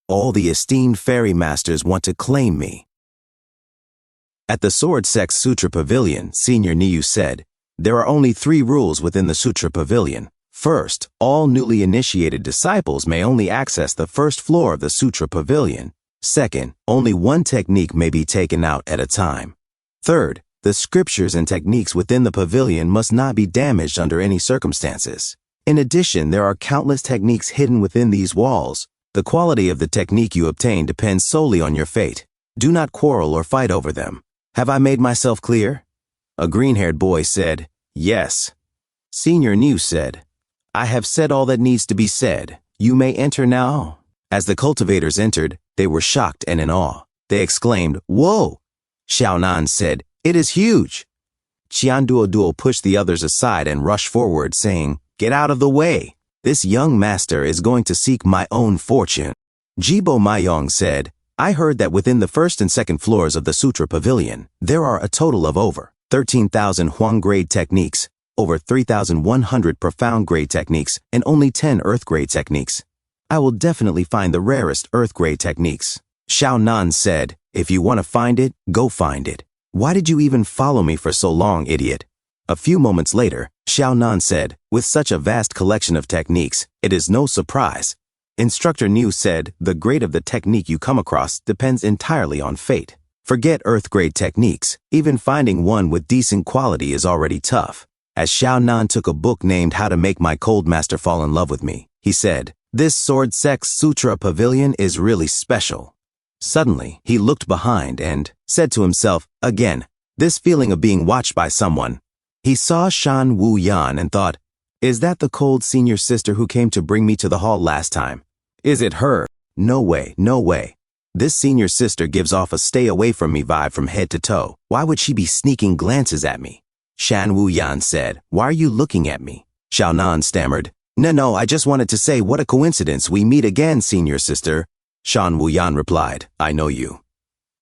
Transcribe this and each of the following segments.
All the esteemed fairy masters want to claim me. At the Sword Sex Sutra Pavilion, Senior Niu said, there are only 3 rules within the Sutra Pavilion. First, all newly initiated disciples may only access the first floor of the Sutra Pavilion. Second, only 1 technique may be taken out at a time. Third, the scriptures and techniques within the pavilion must not be damaged under any circumstances. In addition, there are countless techniques hidden within these walls. The quality of the technique you obtain depends solely on your fate. Do not quarrel or fight over them. Have I made myself clear? A green-haired boy said, yes. Senior Niu said, I have said all that needs to be said. You may enter now. As the cultivators entered, they were shocked and in awe. They exclaimed, whoa! Xiao Nan said, it is huge. Shian Duo pushed the others aside and rushed forward, saying, get out of the way. This young master is going to seek my own fortune. Jibo Mayong said, I heard that within the first and second floors of the Sutra Pavilion, there are a total of over 13,000 Huang grade techniques, over 3,100 profound grade techniques, and only 10 earth grade techniques. I will definitely find the rarest earth grade techniques. Xiao Nan said, if you want to find it, go find it. Why did you even follow me for so long, idiot? A few moments later, Xiao Nan said, with such a vast collection of techniques, it is no surprise. Instructor Niu said, the grade of the technique you come across depends entirely on fate. Forget earth grade techniques. Even finding one with decent quality is already tough. As Xiao Nan took a book named How to Make My Cold Master Fall in Love with Me, he said, this Sword Sex Sutra Pavilion is really special. Suddenly, he looked behind and said to himself, again, this feeling of being watched by someone. He saw Shan Wu Yan and thought, is that the cold senior sister who came to bring me to the hall last time? Is it her? No way, no way. This senior sister gives off a stay away from me vibe from head to toe. Why would she be sneaking glances at me? Shan Wu Yan said, why are you looking at me? Xiao Nan stammered, no, I just wanted to say what a coincidence we meet again, senior sister. Shan Wu Yan replied, I know you.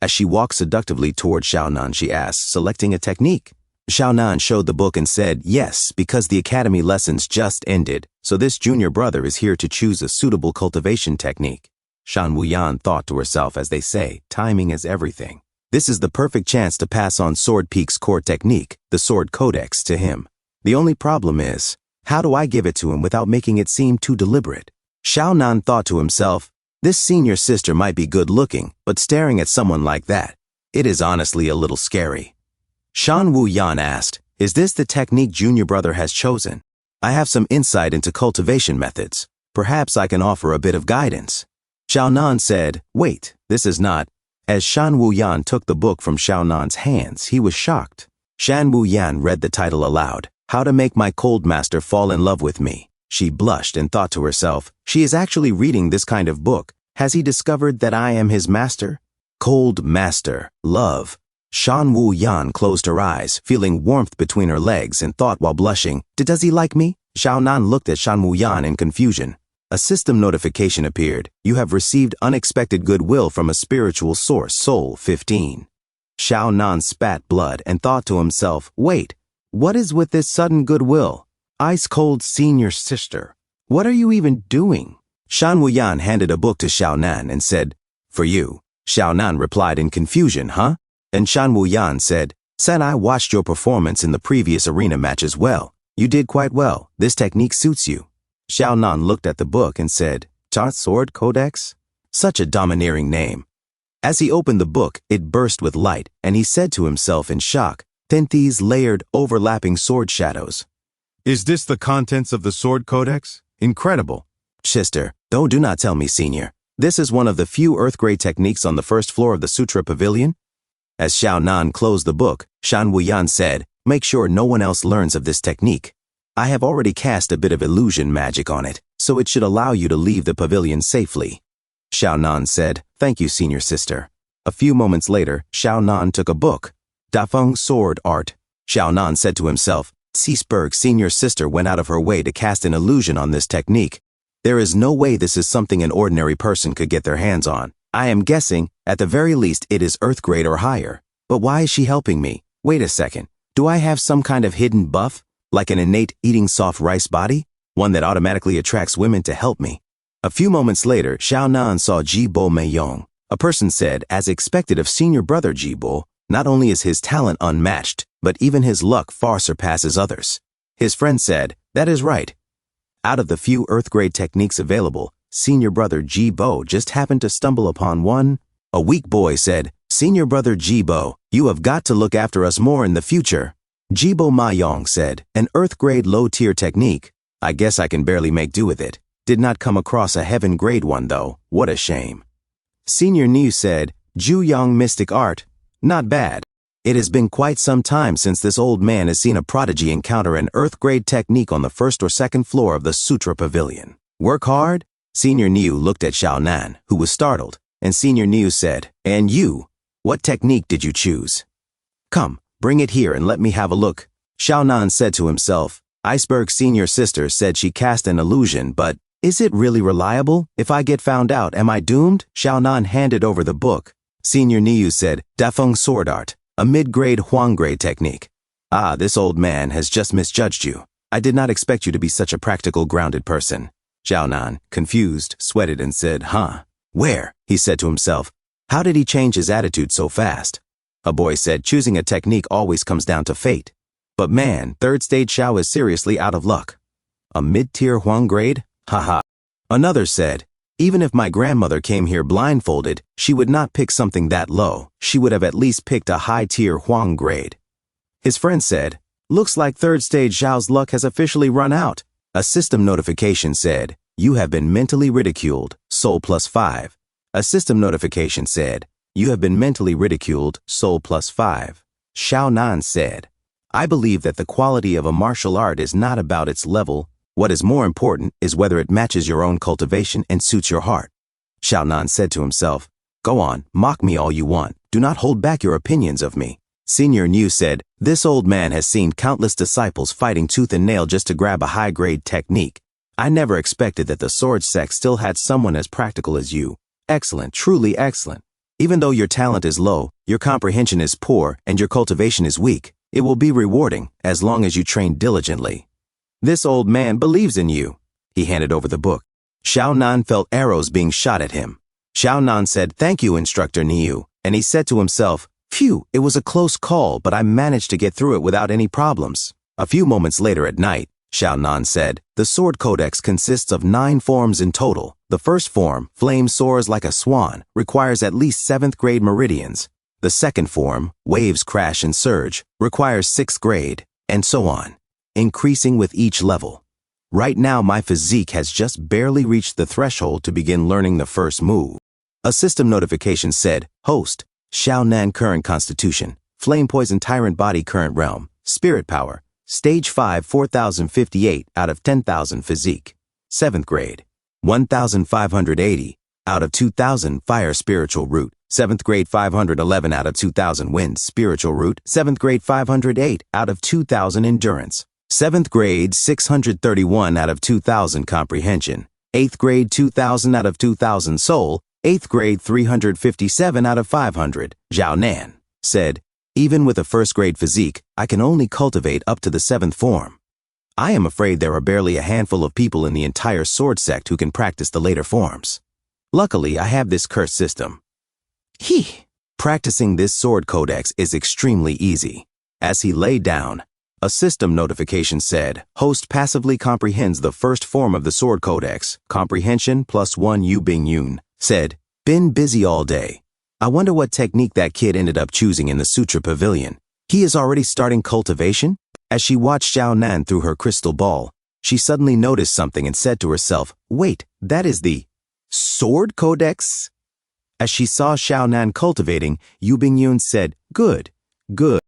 As she walked seductively toward Xiao Nan, she asked, selecting a technique. Xiao Nan showed the book and said, yes, because the academy lessons just ended, so this junior brother is here to choose a suitable cultivation technique. Shan Wu Yan thought to herself, as they say, timing is everything. This is the perfect chance to pass on Sword Peak's core technique, the Sword Codex, to him. The only problem is, how do I give it to him without making it seem too deliberate? Xiao Nan thought to himself, this senior sister might be good looking, but staring at someone like that, it is honestly a little scary. Shan Wu Yan asked, is this the technique junior brother has chosen? I have some insight into cultivation methods. Perhaps I can offer a bit of guidance. Xiao Nan said, wait, this is not. As Shan Wu Yan took the book from Xiao Nan's hands, he was shocked. Shan Wu Yan read the title aloud, How to Make My Cold Master Fall in Love with Me. She blushed and thought to herself, she is actually reading this kind of book. Has he discovered that I am his master? Cold master, love. Shan Wu Yan closed her eyes, feeling warmth between her legs, and thought while blushing, does he like me? Xiao Nan looked at Shan Wu Yan in confusion. A system notification appeared. You have received unexpected goodwill from a spiritual source, Soul 15. Xiao Nan spat blood and thought to himself, wait, what is with this sudden goodwill? Ice-cold senior sister. What are you even doing? Shan Wu Yan handed a book to Xiao Nan and said, for you. Xiao Nan replied in confusion, huh? And Shan Wu Yan said, I watched your performance in the previous arena match as well. You did quite well. This technique suits you. Xiao Nan looked at the book and said, Sword Codex? Such a domineering name. As he opened the book, it burst with light, and he said to himself in shock, these layered, overlapping sword shadows. Is this the contents of the Sword Codex? Incredible. Sister, do not tell me, senior. This is one of the few earth-grade techniques on the first floor of the Sutra Pavilion? As Xiao Nan closed the book, Shan Wu Yan said, make sure no one else learns of this technique. I have already cast a bit of illusion magic on it, so it should allow you to leave the pavilion safely. Xiao Nan said, thank you, senior sister. A few moments later, Xiao Nan took a book. Dafeng Sword Art. Xiao Nan said to himself, Seesburg's senior sister went out of her way to cast an illusion on this technique. There is no way this is something an ordinary person could get their hands on. I am guessing, at the very least, it is earth grade or higher. But why is she helping me? Wait a second. Do I have some kind of hidden buff? Like an innate eating soft rice body? One that automatically attracts women to help me? A few moments later, Xiao Nan saw Jibo Meiyong. A person said, as expected of senior brother Jibo, not only is his talent unmatched, but even his luck far surpasses others. His friend said, that is right. Out of the few earth-grade techniques available, senior brother Jibo just happened to stumble upon one. A weak boy said, Senior brother Jibo, you have got to look after us more in the future. Jibo Meiyong said, an earth-grade low-tier technique. I guess I can barely make do with it. Did not come across a heaven-grade one though, what a shame. Senior Niu said, Juyang mystic art. Not bad. It has been quite some time since this old man has seen a prodigy encounter an earth-grade technique on the first or second floor of the Sutra Pavilion. Work hard? Senior Niu looked at Xiao Nan, who was startled, and Senior Niu said, and you? What technique did you choose? Come, bring it here and let me have a look. Xiao Nan said to himself, Iceberg's senior sister said she cast an illusion, but is it really reliable? If I get found out, am I doomed? Xiao Nan handed over the book. Senior Niu said, Dafeng sword art, a mid-grade Huang-grade technique. Ah, this old man has just misjudged you. I did not expect you to be such a practical, grounded person. Xiao Nan, confused, sweated and said, huh? Where? He said to himself. How did he change his attitude so fast? A boy said, choosing a technique always comes down to fate. But man, third stage Xiao is seriously out of luck. A mid-tier Huang grade? Haha. Another said, even if my grandmother came here blindfolded, she would not pick something that low. She would have at least picked a high-tier Huang grade. His friend said, looks like third stage Xiao's luck has officially run out. A system notification said, you have been mentally ridiculed, soul +5. A system notification said, you have been mentally ridiculed, soul +5. Xiao Nan said, I believe that the quality of a martial art is not about its level. What is more important is whether it matches your own cultivation and suits your heart. Xiao Nan said to himself, go on, mock me all you want. Do not hold back your opinions of me. Senior Niu said, this old man has seen countless disciples fighting tooth and nail just to grab a high-grade technique. I never expected that the sword sect still had someone as practical as you. Excellent, truly excellent. Even though your talent is low, your comprehension is poor, and your cultivation is weak, it will be rewarding as long as you train diligently. This old man believes in you. He handed over the book. Xiao Nan felt arrows being shot at him. Xiao Nan said, thank you, Instructor Niu, and he said to himself, phew, it was a close call, but I managed to get through it without any problems. A few moments later at night, Xiao Nan said, the sword codex consists of 9 forms in total. The first form, flame soars like a swan, requires at least 7th grade meridians. The second form, waves crash and surge, requires 6th grade, and so on, increasing with each level. Right now my physique has just barely reached the threshold to begin learning the first move. A system notification said, host, Xiao Nan current constitution, flame poison tyrant body current realm, spirit power, stage 5 4058 out of 10,000 physique, 7th grade, 1580 out of 2000 fire spiritual root, 7th grade 511 out of 2000 wind spiritual root, 7th grade 508 out of 2000 endurance, 7th grade 631 out of 2000 comprehension, 8th grade 2000 out of 2000 soul, 8th grade 357 out of 500. Xiao Nan said, even with a first grade physique, I can only cultivate up to the 7th form. I am afraid there are barely a handful of people in the entire sword sect who can practice the later forms. Luckily, I have this cursed system. Practicing this sword codex is extremely easy. As he lay down, a system notification said, host passively comprehends the first form of the sword codex, comprehension +1 Yu Bing Yun, said, been busy all day. I wonder what technique that kid ended up choosing in the Sutra Pavilion. He is already starting cultivation? As she watched Xiao Nan through her crystal ball, she suddenly noticed something and said to herself, wait, that is the sword codex? As she saw Xiao Nan cultivating, Yu Bingyun said, good, good.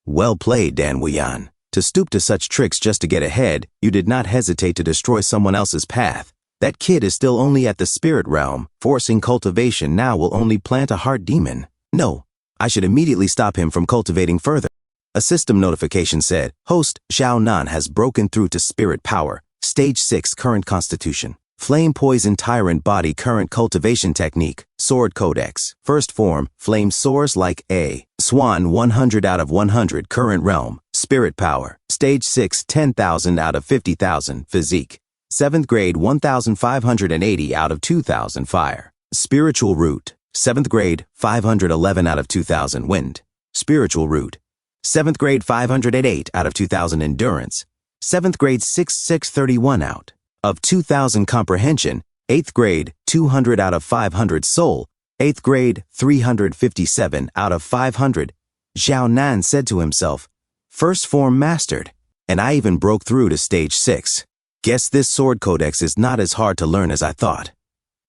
Well played, Dan Wu Yan. To stoop to such tricks just to get ahead, you did not hesitate to destroy someone else's path. That kid is still only at the spirit realm. Forcing cultivation now will only plant a heart demon. No, I should immediately stop him from cultivating further. A system notification said, host, Xiao Nan has broken through to spirit power, stage 6 current constitution, flame poison tyrant body current cultivation technique, sword codex, first form, flame soars like a swan 100 out of 100 current realm, spirit power, stage 6 10,000 out of 50,000 physique, 7th grade 1580 out of 2000 fire. Spiritual root, 7th grade 511 out of 2000 wind. Spiritual root, 7th grade 508 out of 2000 endurance. 7th grade 631 out of 2000 comprehension. 8th grade 200 out of 500 soul. 8th grade 357 out of 500. Xiao Nan said to himself, first form mastered, and I even broke through to stage 6. Guess this sword codex is not as hard to learn as I thought.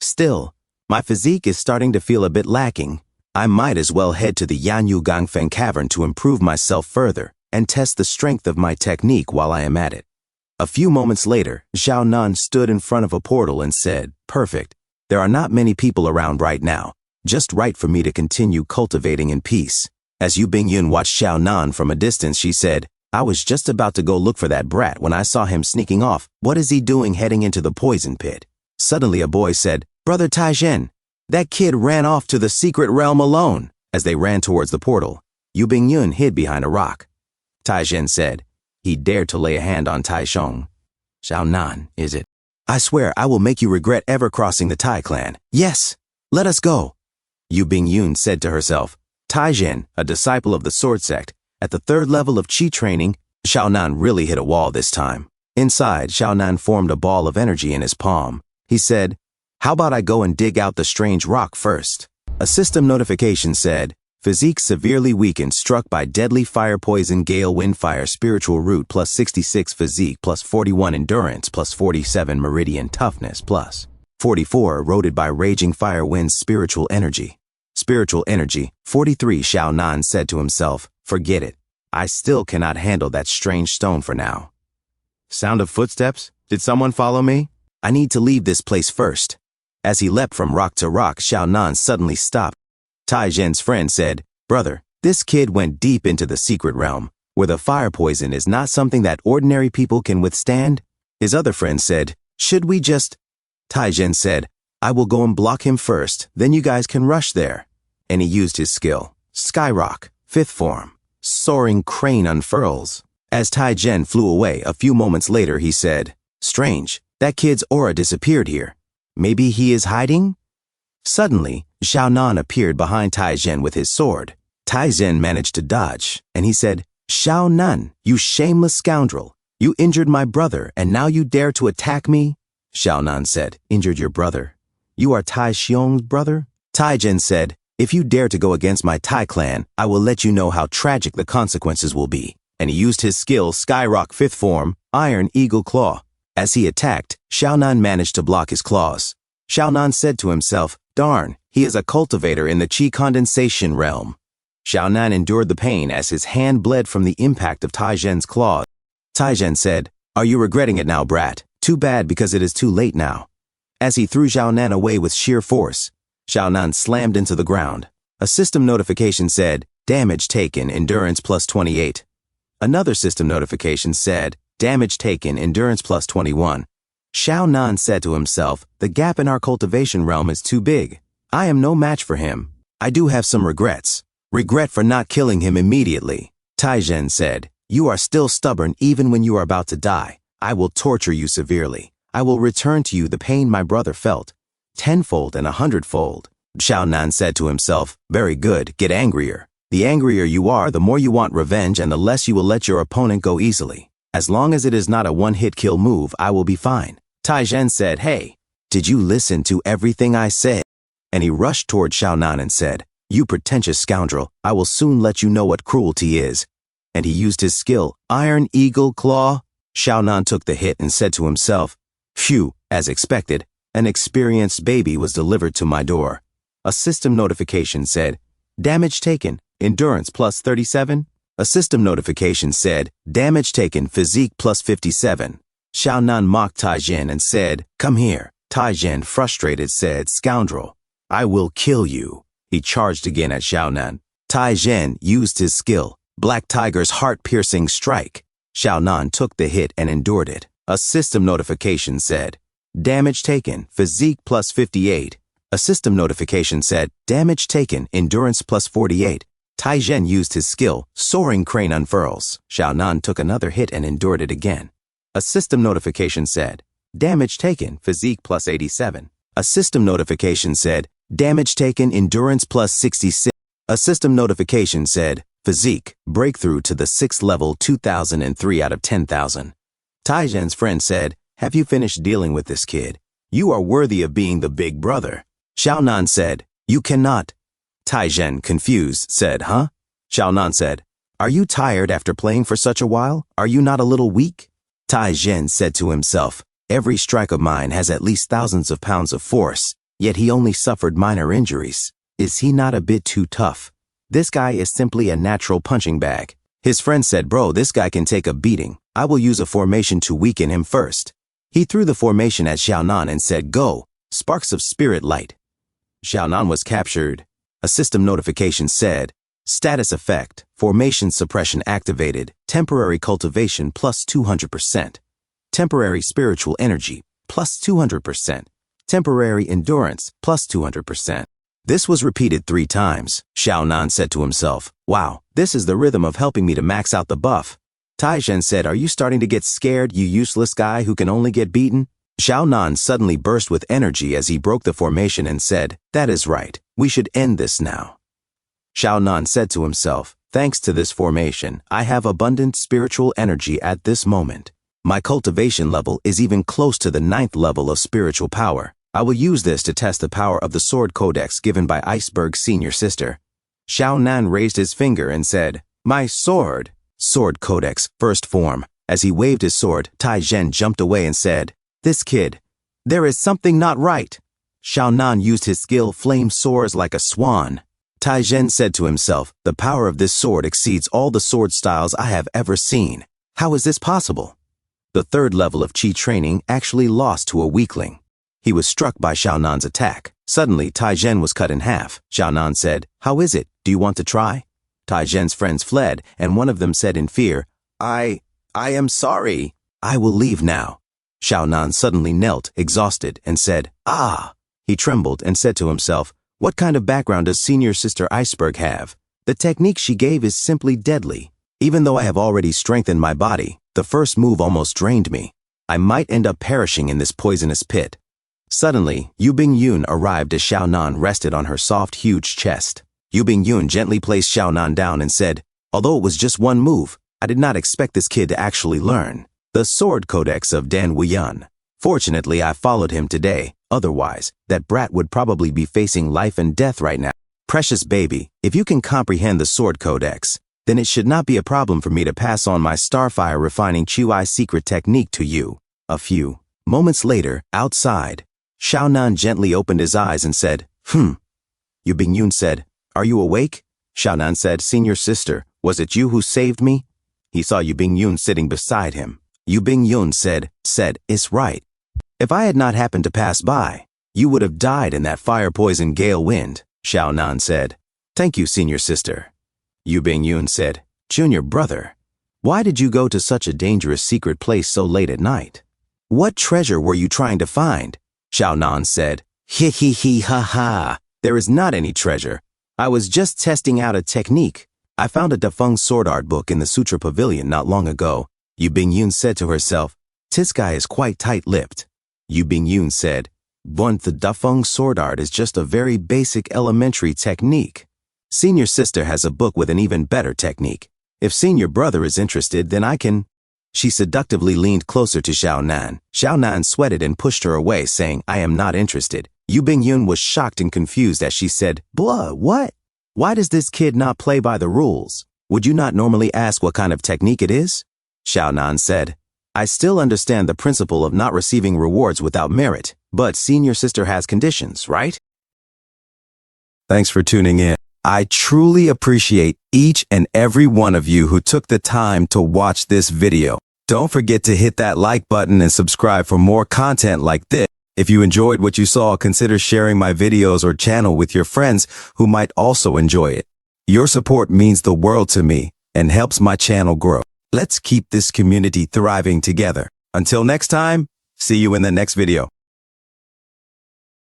Still, my physique is starting to feel a bit lacking. I might as well head to the Yanyu Gangfeng Cavern to improve myself further and test the strength of my technique while I am at it. A few moments later, Xiao Nan stood in front of a portal and said, perfect. There are not many people around right now, just right for me to continue cultivating in peace. As Yu Bingyun watched Xiao Nan from a distance, she said, I was just about to go look for that brat when I saw him sneaking off. What is he doing heading into the poison pit? Suddenly a boy said, Brother Taizhen, that kid ran off to the secret realm alone. As they ran towards the portal, Yu Bingyun hid behind a rock. Taizhen said, he dared to lay a hand on Taisheng. Xiao Nan, is it? I swear I will make you regret ever crossing the Tai clan. Yes, let us go. Yu Bingyun said to herself. Taizhen, a disciple of the sword sect, at the 3rd level of chi training, Xiao Nan really hit a wall this time. Inside, Xiao Nan formed a ball of energy in his palm. He said, how about I go and dig out the strange rock first? A system notification said, physique severely weakened struck by deadly fire poison gale windfire spiritual root plus 66 physique plus 41 endurance plus 47 meridian toughness plus 44 eroded by raging fire winds spiritual energy. Spiritual energy, 43. Xiao Nan said to himself, forget it. I still cannot handle that strange stone for now. Sound of footsteps? Did someone follow me? I need to leave this place first. As he leapt from rock to rock, Xiao Nan suddenly stopped. Taizhen's friend said, brother, this kid went deep into the secret realm, where the fire poison is not something that ordinary people can withstand. His other friend said, should we just... Taizhen said, I will go and block him first, then you guys can rush there. And he used his skill. Skyrock, 5th form. Soaring crane unfurls. As Taizhen flew away a few moments later, he said, strange, that kid's aura disappeared here. Maybe he is hiding? Suddenly, Xiao Nan appeared behind Taizhen with his sword. Taizhen managed to dodge, and he said, Xiao Nan, you shameless scoundrel. You injured my brother, and now you dare to attack me? Xiao Nan said, injured your brother? You are Tai Xiong's brother? Taizhen said, if you dare to go against my Tai clan, I will let you know how tragic the consequences will be. And he used his skill Skyrock 5th form, Iron Eagle Claw. As he attacked, Xiao Nan managed to block his claws. Xiao Nan said to himself, darn, he is a cultivator in the chi condensation realm. Xiao Nan endured the pain as his hand bled from the impact of Taizhen's claws. Taizhen said, are you regretting it now, brat? Too bad because it is too late now. As he threw Xiao Nan away with sheer force, Xiao Nan slammed into the ground. A system notification said, damage taken, endurance plus 28. Another system notification said, damage taken, endurance plus 21. Xiao Nan said to himself, the gap in our cultivation realm is too big. I am no match for him. I do have some regrets. Regret for not killing him immediately. Taizhen said, you are still stubborn even when you are about to die. I will torture you severely. I will return to you the pain my brother felt, 10-fold and 100-fold. Xiao Nan said to himself, very good, get angrier. The angrier you are, the more you want revenge and the less you will let your opponent go easily. As long as it is not a one-hit kill move, I will be fine. Taizhen said, hey, did you listen to everything I said? And he rushed toward Xiao Nan and said, you pretentious scoundrel, I will soon let you know what cruelty is. And he used his skill, Iron Eagle Claw. Xiao Nan took the hit and said to himself, phew, as expected, an experienced baby was delivered to my door. A system notification said, damage taken, endurance plus 37. A system notification said, damage taken, physique plus 57. Xiao Nan mocked Taizhen and said, come here. Taizhen, frustrated, said, scoundrel, I will kill you. He charged again at Xiao Nan. Taizhen used his skill, Black Tiger's heart-piercing strike. Xiao Nan took the hit and endured it. A system notification said, damage taken, physique plus 58. A system notification said, damage taken, endurance plus 48. Taizhen used his skill, Soaring Crane Unfurls. Xiao Nan took another hit and endured it again. A system notification said, Damage taken, physique plus 87. A system notification said, damage taken, endurance plus 66. A system notification said, physique, breakthrough to the 6th level 2003 out of 10,000. Taijian's friend said, have you finished dealing with this kid? You are worthy of being the big brother. Xiao Nan said, you cannot. Taijian, confused, said, huh? Xiao Nan said, are you tired after playing for such a while? Are you not a little weak? Taijian said to himself, every strike of mine has at least thousands of pounds of force, yet he only suffered minor injuries. Is he not a bit too tough? This guy is simply a natural punching bag. His friend said, bro, this guy can take a beating. I will use a formation to weaken him first. He threw the formation at Xiao Nan and said, go, sparks of spirit light. Xiao Nan was captured. A system notification said, status effect, formation suppression activated, temporary cultivation plus 200%, temporary spiritual energy plus 200%, temporary endurance plus 200%. This was repeated 3 times. Xiao Nan said to himself, wow, this is the rhythm of helping me to max out the buff. Taijian said, are you starting to get scared, you useless guy who can only get beaten? Xiao Nan suddenly burst with energy as he broke the formation and said, that is right, we should end this now. Xiao Nan said to himself, thanks to this formation, I have abundant spiritual energy at this moment. My cultivation level is even close to the 9th level of spiritual power. I will use this to test the power of the sword codex given by Iceberg's senior sister. Xiao Nan raised his finger and said, my sword. Sword codex, first form. As he waved his sword, Taijian jumped away and said, this kid, there is something not right. Xiao Nan used his skill, flame soars like a swan. Taijian said to himself, the power of this sword exceeds all the sword styles I have ever seen. How is this possible? The 3rd level of Qi training actually lost to a weakling. He was struck by Xiao Nan's attack. Suddenly, Taijian was cut in half. Xiao Nan said, how is it? Do you want to try? Taijian's friends fled, and one of them said in fear, I am sorry. I will leave now. Xiao Nan suddenly knelt, exhausted, and said, ah. He trembled and said to himself, what kind of background does senior sister Iceberg have? The technique she gave is simply deadly. Even though I have already strengthened my body, the first move almost drained me. I might end up perishing in this poisonous pit. Suddenly, Yu Bingyun arrived as Xiao Nan rested on her soft, huge chest. Yu Bingyun gently placed Xiao Nan down and said, although it was just one move, I did not expect this kid to actually learn the sword codex of Dan Wu Yan. Fortunately, I followed him today. Otherwise, that brat would probably be facing life and death right now. Precious baby, if you can comprehend the sword codex, then it should not be a problem for me to pass on my Starfire refining Qi secret technique to you. A few moments later, outside, Xiao Nan gently opened his eyes and said, Yu Bingyun said, are you awake? Xiao Nan said, senior sister, was it you who saved me? He saw Yu Bingyun sitting beside him. Yu Bingyun said, it's right. If I had not happened to pass by, you would have died in that fire-poisoned gale wind. Xiao Nan said, thank you, senior sister. Yu Bingyun said, junior brother, why did you go to such a dangerous secret place so late at night? What treasure were you trying to find? Xiao Nan said, ha. There is not any treasure. I was just testing out a technique. I found a Dafeng sword art book in the Sutra Pavilion not long ago. Yu Bingyun said to herself, this guy is quite tight-lipped. Yu Bingyun said, but the Dafeng sword art is just a very basic elementary technique. Senior sister has a book with an even better technique. If senior brother is interested, then I can. She seductively leaned closer to Xiao Nan. Xiao Nan sweated and pushed her away, saying, I am not interested. Yu Bingyun was shocked and confused as she said, blah, what? Why does this kid not play by the rules? Would you not normally ask what kind of technique it is? Xiao Nan said, I still understand the principle of not receiving rewards without merit, but senior sister has conditions, right? Thanks for tuning in. I truly appreciate each and every one of you who took the time to watch this video. Don't forget to hit that like button and subscribe for more content like this. If you enjoyed what you saw, consider sharing my videos or channel with your friends who might also enjoy it. Your support means the world to me and helps my channel grow. Let's keep this community thriving together. Until next time, see you in the next video.